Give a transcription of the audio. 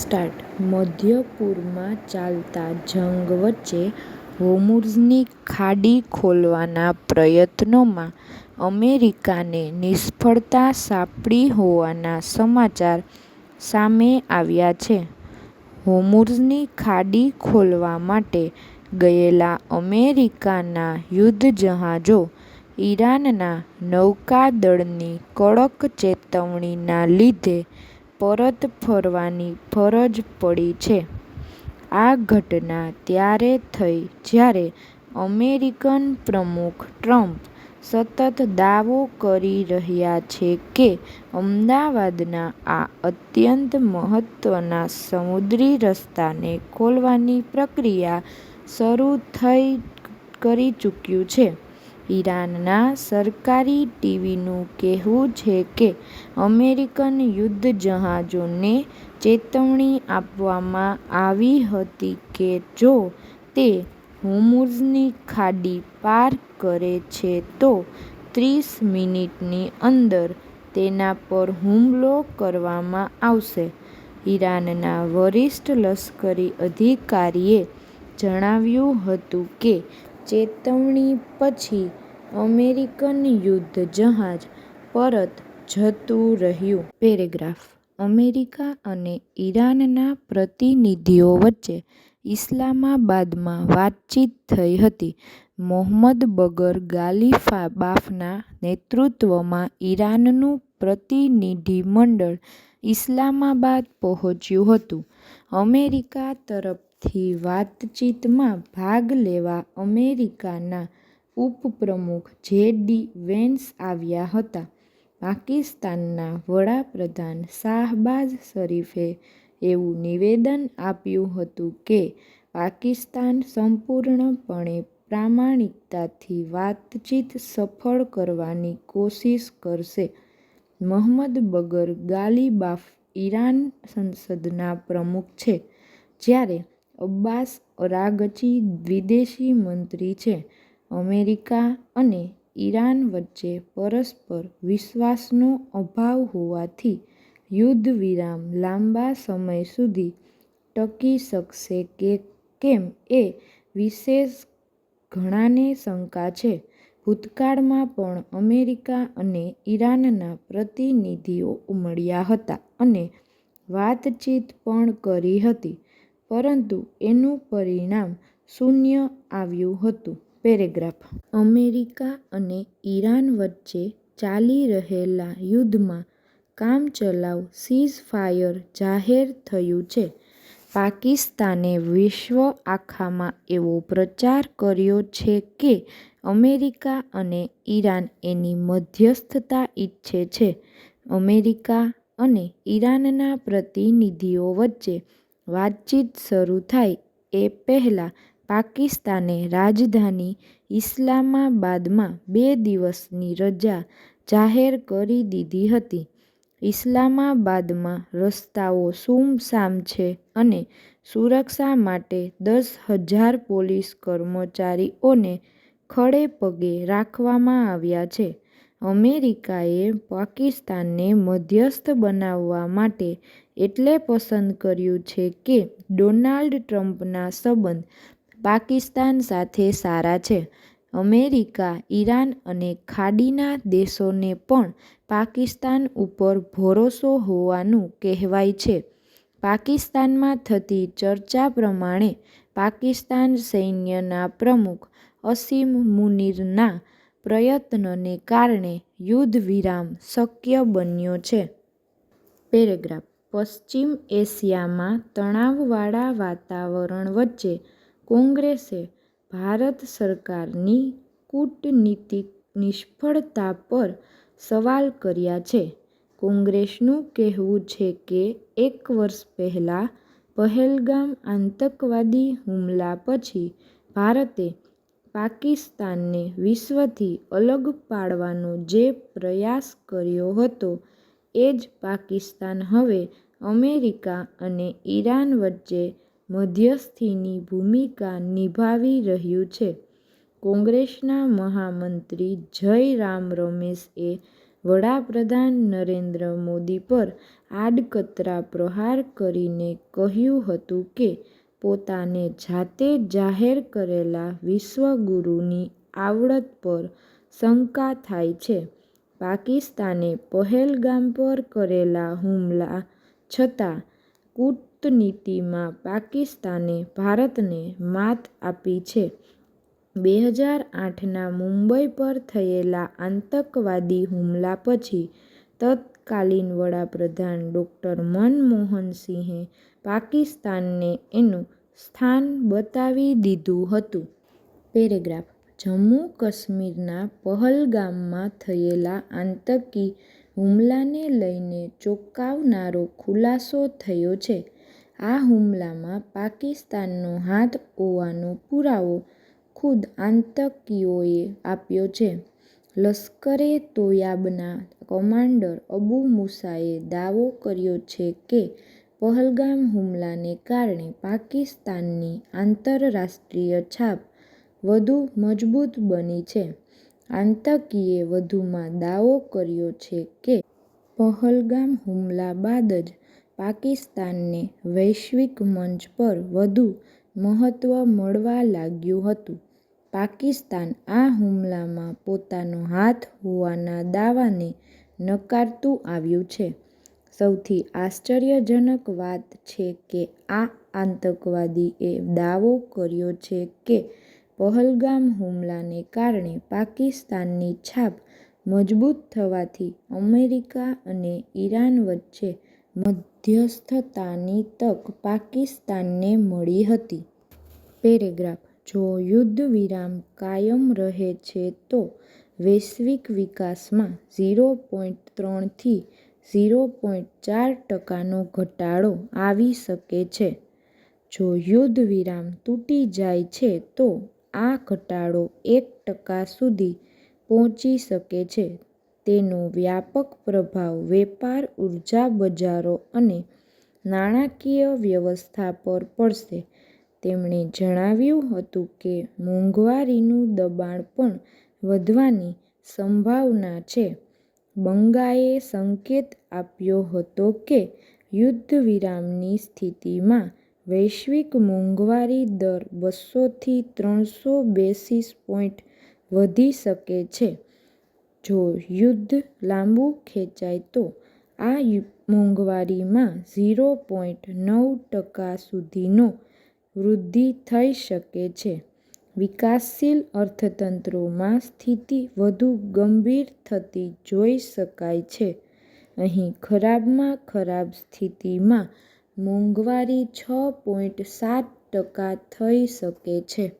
Start. મધ્ય પૂર્વમાં ચાલતા જંગ વચ્ચે હોર્મુઝની ખાડી ખોલવાના પ્રયત્નોમાં અમેરિકાને નિષ્ફળતા સાંપડી હોવાના સમાચાર સામે આવ્યા છે. હોર્મુઝની ખાડી ખોલવા માટે ગયેલા અમેરિકાના યુદ્ધજહાજો ઈરાનના નૌકાદળની કડક ચેતવણીના લીધે પરત ફરવાની ફરજ પડી છે. આ ઘટના ત્યારે થઈ જ્યારે અમેરિકન પ્રમુખ ટ્રમ્પ સતત દાવો કરી રહ્યા છે કે અમદાવાદના આ અત્યંત મહત્વના સમુદ્રી રસ્તાને ખોલવાની પ્રક્રિયા શરૂ કરી ચૂક્યું છે. ઈરાનના સરકારી ટીવીનું કહેવું છે કે અમેરિકન યુદ્ધજહાજોને ચેતવણી આપવામાં આવી હતી કે જો તે હોર્મુઝની ખાડી પાર કરે છે તો 30 મિનિટની અંદર તેના પર હુમલો કરવામાં આવશે. ઈરાનના વરિષ્ઠ લશ્કરી અધિકારીએ જણાવ્યું હતું કે ચેતવણી પછી અમેરિકન યુદ્ધજહાજ પરત જતું રહ્યું. પેરેગ્રાફ. અમેરિકા અને ઈરાનના પ્રતિનિધિઓ વચ્ચે ઇસ્લામાબાદમાં વાતચીત થઈ હતી. મોહમ્મદ બગર ગાલિબાફના નેતૃત્વમાં ઈરાનનું પ્રતિનિધિમંડળ ઇસ્લામાબાદ પહોંચ્યું હતું. અમેરિકા તરફથી વાતચીતમાં ભાગ લેવા અમેરિકાના ઉપપ્રમુખ જે.ડી. વેન્સ આવ્યા હતા. પાકિસ્તાનના વડાપ્રધાન શાહબાઝ શરીફે એવું નિવેદન આપ્યું હતું કે પાકિસ્તાન સંપૂર્ણપણે પ્રામાણિકતાથી વાતચીત સફળ કરવાની કોશિશ કરશે. મોહમ્મદ બગર ગાલિબાફ ઈરાન સંસદના પ્રમુખ છે, જ્યારે અબ્બાસ અરાગચી વિદેશી મંત્રી છે. અમેરિકા અને ઈરાન વચ્ચે પરસ્પર વિશ્વાસનો અભાવ હોવાથી યુદ્ધ વિરામ લાંબા સમય સુધી ટકી શકશે કે કેમ એ વિશે ઘણાને શંકા છે. ભૂતકાળમાં પણ અમેરિકા અને ઈરાનના પ્રતિનિધિઓ મળ્યા હતા અને વાતચીત પણ કરી હતી, પરંતુ એનું પરિણામ શૂન્ય આવ્યું હતું. પેરેગ્રાફ. અમેરિકા અને ઈરાન વચ્ચે ચાલી રહેલા યુદ્ધમાં કામચલાઉ સીઝફાયર જાહેર થયું છે. પાકિસ્તાને વિશ્વ આખામાં એવો પ્રચાર કર્યો છે કે અમેરિકા અને ઈરાન એની મધ્યસ્થતા ઈચ્છે છે. અમેરિકા અને ઈરાનના પ્રતિનિધિઓ વચ્ચે વાતચીત શરૂ થાય એ પહેલાં પાકિસ્તાને રાજધાની ઇસ્લામાબાદમાં 2 દિવસની રજા જાહેર કરી દીધી હતી. ઇસ્લામાબાદમાં રસ્તાઓ સૂમસામ છે અને સુરક્ષા માટે 10,000 પોલીસ કર્મચારીઓને ખડેપગે રાખવામાં આવ્યા છે. અમેરિકાએ પાકિસ્તાનને મધ્યસ્થ બનાવવા માટે એટલે પસંદ કર્યું છે કે ડોનાલ્ડ ટ્રમ્પના સંબંધ પાકિસ્તાન સાથે સારા છે. અમેરિકા, ઈરાન અને ખાડીના દેશોને પણ પાકિસ્તાન ઉપર ભરોસો હોવાનું કહેવાય છે. પાકિસ્તાનમાં થતી ચર્ચા પ્રમાણે પાકિસ્તાન સૈન્યના પ્રમુખ અસીમ મુનીરના પ્રયત્નને કારણે યુદ્ધ વિરામ શક્ય બન્યો છે. પેરેગ્રાફ. પશ્ચિમ એશિયામાં તણાવવાળા વાતાવરણ વચ્ચે કોંગ્રેસે ભારત સરકારની કૂટનીતિક નિષ્ફળતા પર સવાલ કર્યા છે. કોંગ્રેસનું કહેવું છે કે 1 વર્ષ પહેલાં પહેલગામ આતંકવાદી હુમલા પછી ભારતે પાકિસ્તાનને વિશ્વથી અલગ પાડવાનો જે પ્રયાસ કર્યો હતો એ જ પાકિસ્તાન હવે અમેરિકા અને ઈરાન વચ્ચે મધ્યસ્થીની ભૂમિકા નિભાવી રહ્યું છે. કોંગ્રેસના મહામંત્રી જય રામ રમેશે વડાપ્રધાન નરેન્દ્ર મોદી પર આડકતરા પ્રહાર કરીને કહ્યું હતું કે પોતાને જાતે જાહેર કરેલા વિશ્વગુરુની આવડત પર શંકા થાય છે. પાકિસ્તાને પહેલગામ પર કરેલા હુમલા છતાં કૂટનીતિમાં પાકિસ્તાને ભારતને માત આપી છે. 2008ના મુંબઈ પર થયેલા આતંકવાદી હુમલા પછી તત્કાલીન વડાપ્રધાન ડૉ. મનમોહન સિંહે પાકિસ્તાનને એનું સ્થાન બતાવી દીધું હતું. પેરેગ્રાફ જમ્મુ કાશ્મીરના પહલગામમાં થયેલા આતંકી હુમલાને લઈને ચોંકાવનારો ખુલાસો થયો છે. આ હુમલામાં પાકિસ્તાનનો હાથ હોવાનો પુરાવો ખુદ આતંકીઓએ આપ્યો છે. લશ્કરે તોયબાના કમાન્ડર અબુ મુસાએ દાવો કર્યો છે કે પહલગામ હુમલાને કારણે પાકિસ્તાનની આંતરરાષ્ટ્રીય છાપ વધુ મજબૂત બની છે. આતંકીએ વધુમાં દાવો કર્યો છે કે પહલગામ હુમલા બાદ જ પાકિસ્તાનને વૈશ્વિક મંચ પર વધુ મહત્વ મળવા લાગ્યું હતું. પાકિસ્તાન આ હુમલામાં પોતાનો હાથ હોવાના દાવાને નકારતું આવ્યું છે. સૌથી આશ્ચર્યજનક વાત છે કે આ આતંકવાદીએ દાવો કર્યો છે કે પહલગામ હુમલાને કારણે પાકિસ્તાનની છાપ મજબૂત થવાથી અમેરિકા અને ઈરાન વચ્ચે મધ્યસ્થતાની તક પાકિસ્તાનને મળી હતી. પેરેગ્રાફ જો યુદ્ધ વિરામ કાયમ રહે છે તો વૈશ્વિક વિકાસમાં 0.3 થી 0.4% ઘટાડો આવી શકે છે. જો યુદ્ધ વિરામ તૂટી જાય છે તો આ ઘટાડો 1% સુધી પહોંચી શકે છે. તેનો વ્યાપક પ્રભાવ વેપાર, ઊર્જા બજારો અને નાણાકીય વ્યવસ્થા પર પડશે. તેમણે જણાવ્યું હતું કે મોંઘવારીનું દબાણ પણ વધવાની સંભાવના છે. બંગાએ સંકેત આપ્યો હતો કે યુદ્ધ વિરામની સ્થિતિમાં વૈશ્વિક મોંઘવારી દર 200 થી 300 બેસિસ પોઈન્ટ વધી શકે છે. જો યુદ્ધ લાંબુ ખેંચાય તો આ મોંઘવારીમાં 0.9% સુધીનો વૃદ્ધિ થઈ શકે છે. વિકાસશીલ અર્થતંત્રોમાં સ્થિતિ વધુ ગંભીર થતી જોઈ શકાય છે. અહીં ખરાબમાં ખરાબ સ્થિતિમાં મોંઘવારી 6.7% થઈ શકે છે.